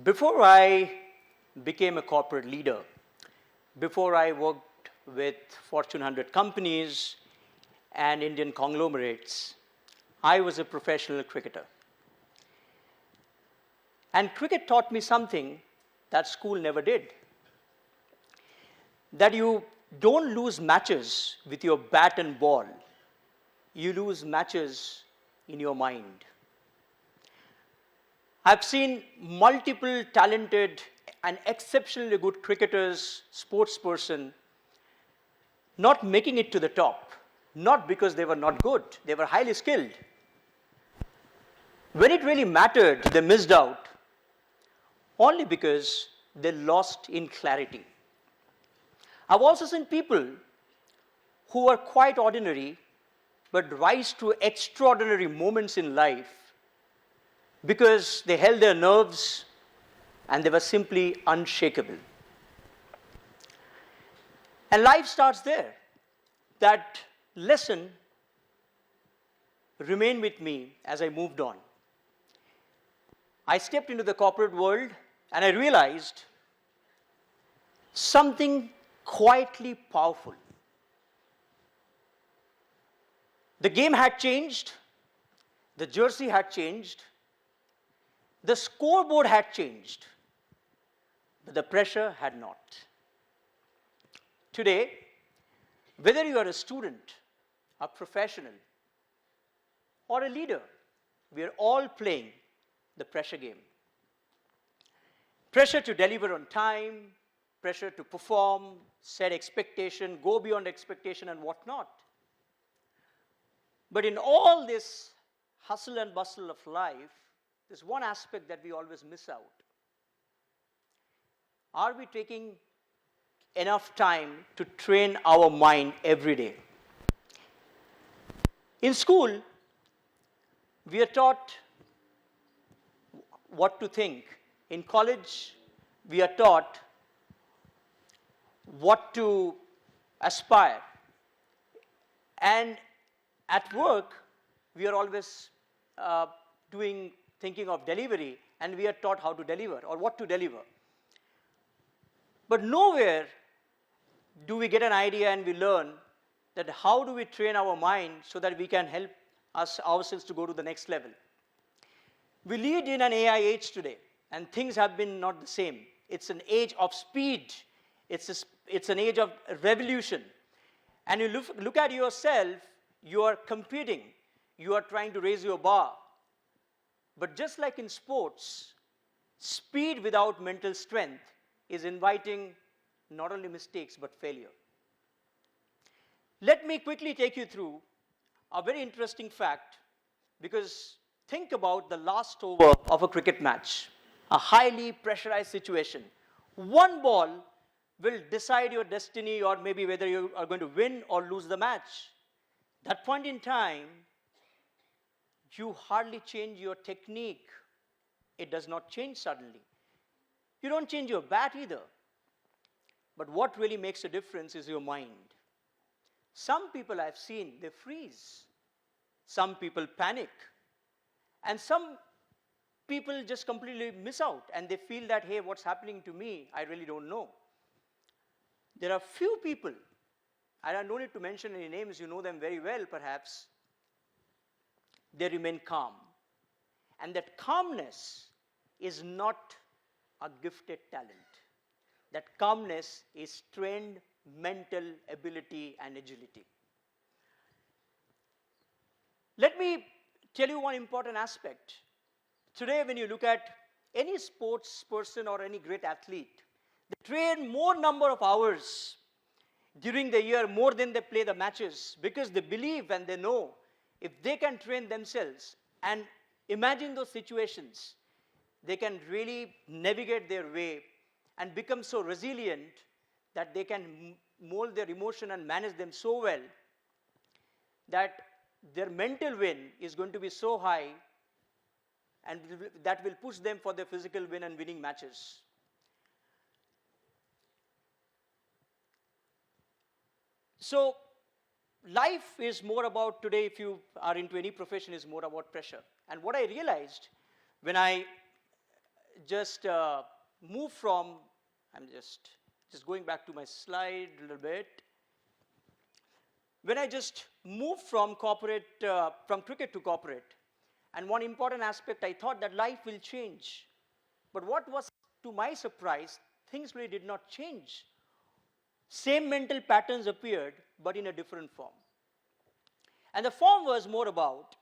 Before I became a corporate leader, before I worked with Fortune 100 companies and Indian conglomerates, I was a professional cricketer. And cricket taught me something that school never did. That you don't lose matches with your bat and ball. You lose matches in your mind. I've seen multiple talented and exceptionally good cricketers, sportsperson, not making it to the top, not because they were not good, they were highly skilled. When it really mattered, they missed out only because they lost in clarity. I've also seen people who are quite ordinary but rise to extraordinary moments in life because they held their nerves and they were simply unshakable. And life starts there. That lesson remained with me as I moved on. I stepped into the corporate world and I realized something quietly powerful. The game had changed, the jersey had changed, the scoreboard had changed, but the pressure had not. Today, whether you are a student, a professional, or a leader, we are all playing the pressure game. Pressure to deliver on time, pressure to perform, set expectation, go beyond expectation, and whatnot. But in all this hustle and bustle of life, there's one aspect that we always miss out. Are we taking enough time to train our mind every day? In school, we are taught what to think. In college, we are taught what to aspire. And at work, we are always thinking of delivery, and we are taught how to deliver or what to deliver. But nowhere do we get an idea and we learn that how do we train our mind so that we can help ourselves to go to the next level. We lead in an AI age today, and things have been not the same. It's an age of speed. It's an age of revolution. And you look at yourself, you are competing. You are trying to raise your bar. But just like in sports, speed without mental strength is inviting not only mistakes but failure. Let me quickly take you through a very interesting fact, because think about the last over of a cricket match, a highly pressurized situation. One ball will decide your destiny, or maybe whether you are going to win or lose the match. That point in time, you hardly change your technique. It does not change suddenly. You don't change your bat either. But what really makes a difference is your mind. Some people I've seen, they freeze. Some people panic. And some people just completely miss out and they feel that, hey, what's happening to me? I really don't know. There are few people, and I don't need to mention any names, you know them very well perhaps, they remain calm. And that calmness is not a gifted talent. That calmness is trained mental ability and agility. Let me tell you one important aspect. Today, when you look at any sports person or any great athlete, they train more number of hours during the year, more than they play the matches, because they believe and they know if they can train themselves and imagine those situations, they can really navigate their way and become so resilient that they can mold their emotion and manage them so well that their mental win is going to be so high, and that will push them for their physical win and winning matches. So life is more about, today if you are into any profession, is more about pressure. And what I realized when I just move from, I'm just going back to my slide a little bit. When I just moved from from cricket to corporate, and one important aspect, I thought that life will change. But what was, to my surprise, things really did not change. Same mental patterns appeared, but in a different form. And the form was more about,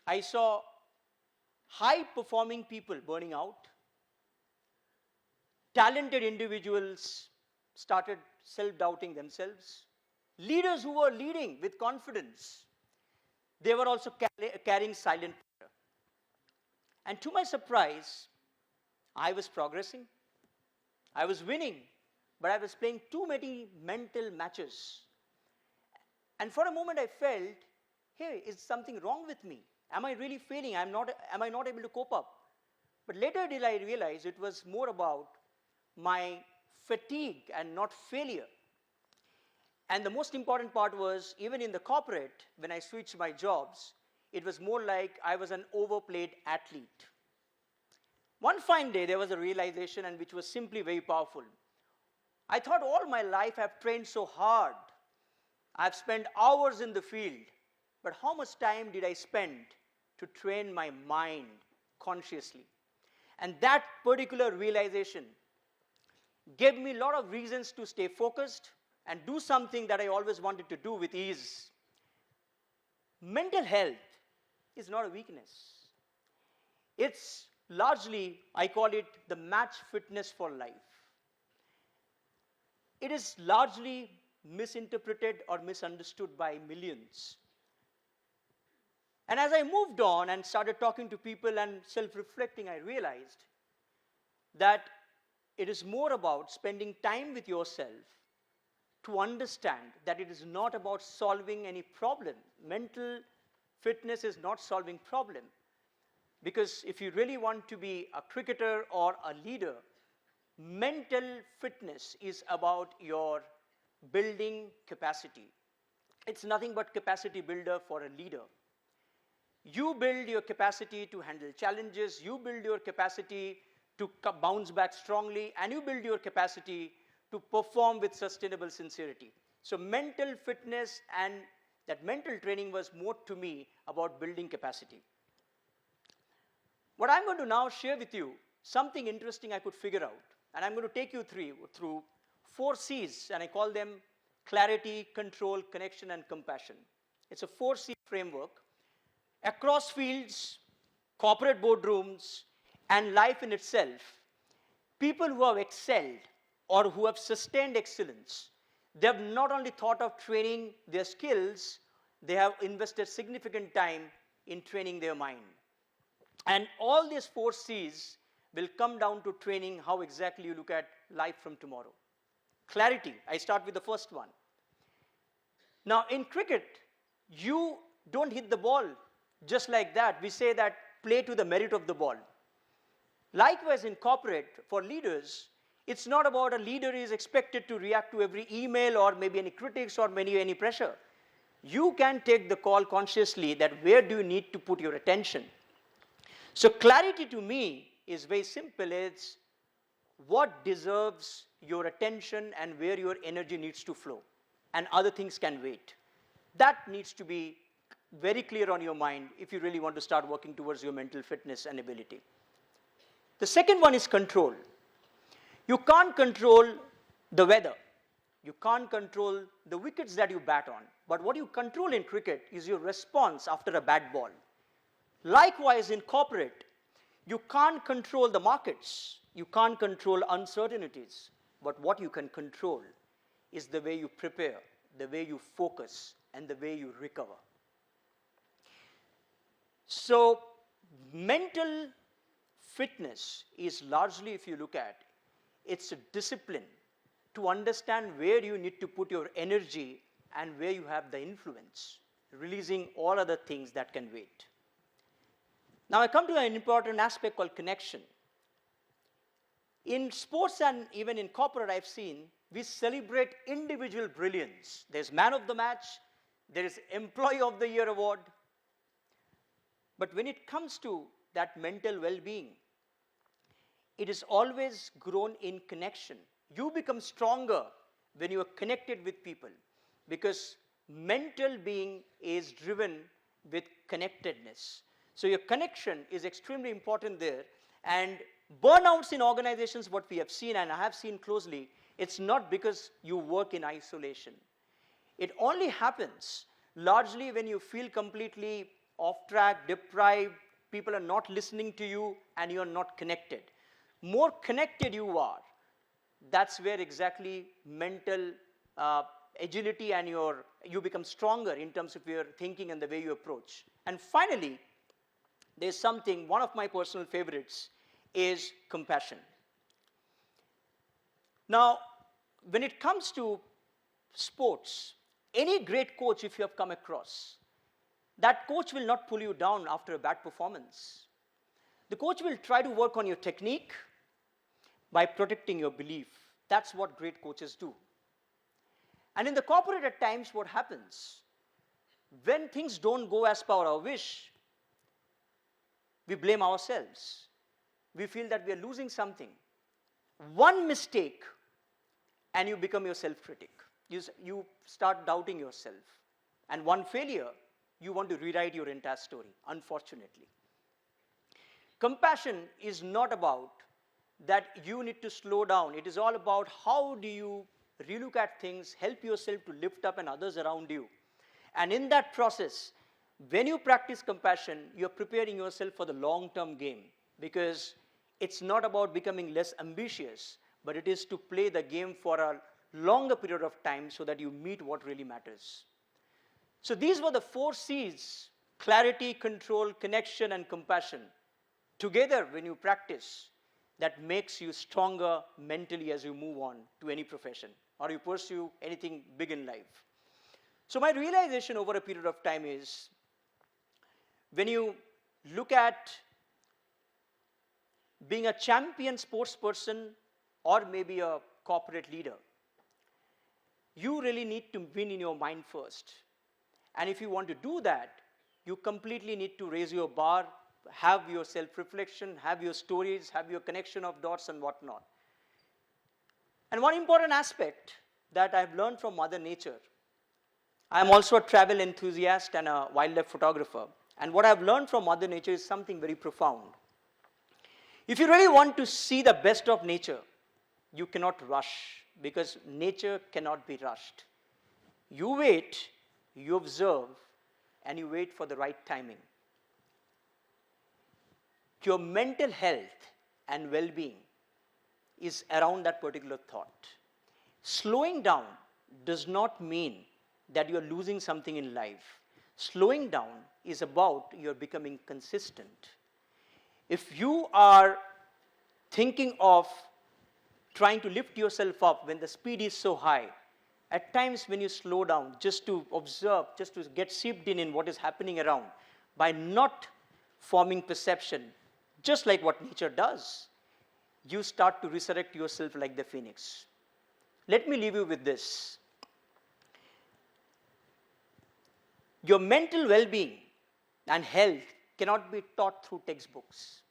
I saw high-performing people burning out, talented individuals started self-doubting themselves, leaders who were leading with confidence, they were also carrying silent pressure. And to my surprise, I was progressing, I was winning, but I was playing too many mental matches. And for a moment I felt, hey, is something wrong with me? Am I really failing? Am I not able to cope up? But later did I realize it was more about my fatigue and not failure. And the most important part was, even in the corporate, when I switched my jobs, it was more like I was an overplayed athlete. One fine day, there was a realization, and which was simply very powerful. I thought all my life I've trained so hard. I've spent hours in the field. But how much time did I spend to train my mind consciously? And that particular realization gave me a lot of reasons to stay focused and do something that I always wanted to do with ease. Mental health is not a weakness. It's largely, I call it the match fitness for life. It is largely misinterpreted or misunderstood by millions. And as I moved on and started talking to people and self-reflecting, I realized that it is more about spending time with yourself to understand that it is not about solving any problem. Mental fitness is not solving problem. Because if you really want to be a cricketer or a leader, mental fitness is about your building capacity. It's nothing but capacity builder for a leader. You build your capacity to handle challenges, you build your capacity to bounce back strongly, and you build your capacity to perform with sustainable sincerity. So mental fitness and that mental training was more to me about building capacity. What I'm going to now share with you, something interesting I could figure out, and I'm going to take you through 4 C's, and I call them clarity, control, connection, and compassion. It's a 4C framework. Across fields, corporate boardrooms, and life in itself, people who have excelled or who have sustained excellence, they have not only thought of training their skills, they have invested significant time in training their mind. And all these 4 C's will come down to training how exactly you look at life from tomorrow. Clarity, I start with the first one. Now in cricket, you don't hit the ball just like that. We say that play to the merit of the ball. Likewise in corporate, for leaders, it's not about a leader is expected to react to every email or maybe any critics or any pressure. You can take the call consciously that where do you need to put your attention. So clarity to me is very simple. It's what deserves your attention and where your energy needs to flow. And other things can wait. That needs to be very clear on your mind if you really want to start working towards your mental fitness and ability. The second one is control. You can't control the weather. You can't control the wickets that you bat on. But what you control in cricket is your response after a bad ball. Likewise in corporate, you can't control the markets. You can't control uncertainties. But what you can control is the way you prepare, the way you focus, and the way you recover. So mental fitness is largely, if you look at, it's a discipline to understand where you need to put your energy and where you have the influence, releasing all other things that can wait. Now I come to an important aspect called connection. In sports and even in corporate, I've seen we celebrate individual brilliance. There's man of the match, there is employee of the year award. But when it comes to that mental well-being, it is always grown in connection. You become stronger when you are connected with people, because mental being is driven with connectedness. So your connection is extremely important there. And burnouts in organizations, what we have seen, and I have seen closely, it's not because you work in isolation. It only happens largely when you feel completely off track, deprived, people are not listening to you, and you are not connected. More connected you are, that's where exactly mental agility and you become stronger in terms of your thinking and the way you approach. And finally, there's something, one of my personal favorites is compassion. Now, when it comes to sports, any great coach, if you have come across, that coach will not pull you down after a bad performance. The coach will try to work on your technique by protecting your belief. That's what great coaches do. And in the corporate, at times, what happens? When things don't go as per our wish, we blame ourselves. We feel that we are losing something. One mistake, and you become your self-critic. You start doubting yourself. And one failure, you want to rewrite your entire story, unfortunately. Compassion is not about that you need to slow down. It is all about how do you relook at things, help yourself to lift up and others around you. And in that process, when you practice compassion, you're preparing yourself for the long-term game, because it's not about becoming less ambitious, but it is to play the game for a longer period of time so that you meet what really matters. So these were the 4 C's: clarity, control, connection, and compassion. Together, when you practice, that makes you stronger mentally as you move on to any profession or you pursue anything big in life. So my realization over a period of time is, when you look at being a champion sports person or maybe a corporate leader, you really need to win in your mind first. And if you want to do that, you completely need to raise your bar, have your self-reflection, have your stories, have your connection of dots and whatnot. And one important aspect that I've learned from Mother Nature, I'm also a travel enthusiast and a wildlife photographer. And what I've learned from Mother Nature is something very profound. If you really want to see the best of nature, you cannot rush, because nature cannot be rushed. You wait, you observe, and you wait for the right timing. Your mental health and well-being is around that particular thought. Slowing down does not mean that you're losing something in life. Slowing down is about you're becoming consistent. If you are thinking of trying to lift yourself up when the speed is so high, at times when you slow down just to observe, just to get seeped in what is happening around, by not forming perception, just like what nature does, you start to resurrect yourself like the phoenix. Let me leave you with this. Your mental well-being and health cannot be taught through textbooks.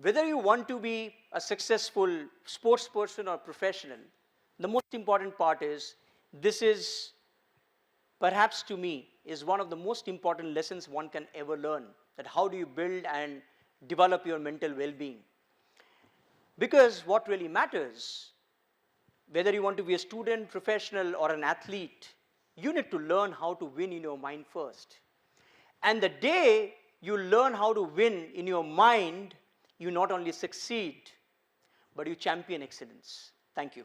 Whether you want to be a successful sports person or professional, the most important part is, this is, perhaps to me, is one of the most important lessons one can ever learn, that how do you build and develop your mental well-being. Because what really matters, whether you want to be a student, professional, or an athlete, you need to learn how to win in your mind first. And the day you learn how to win in your mind, you not only succeed, but you champion excellence. Thank you.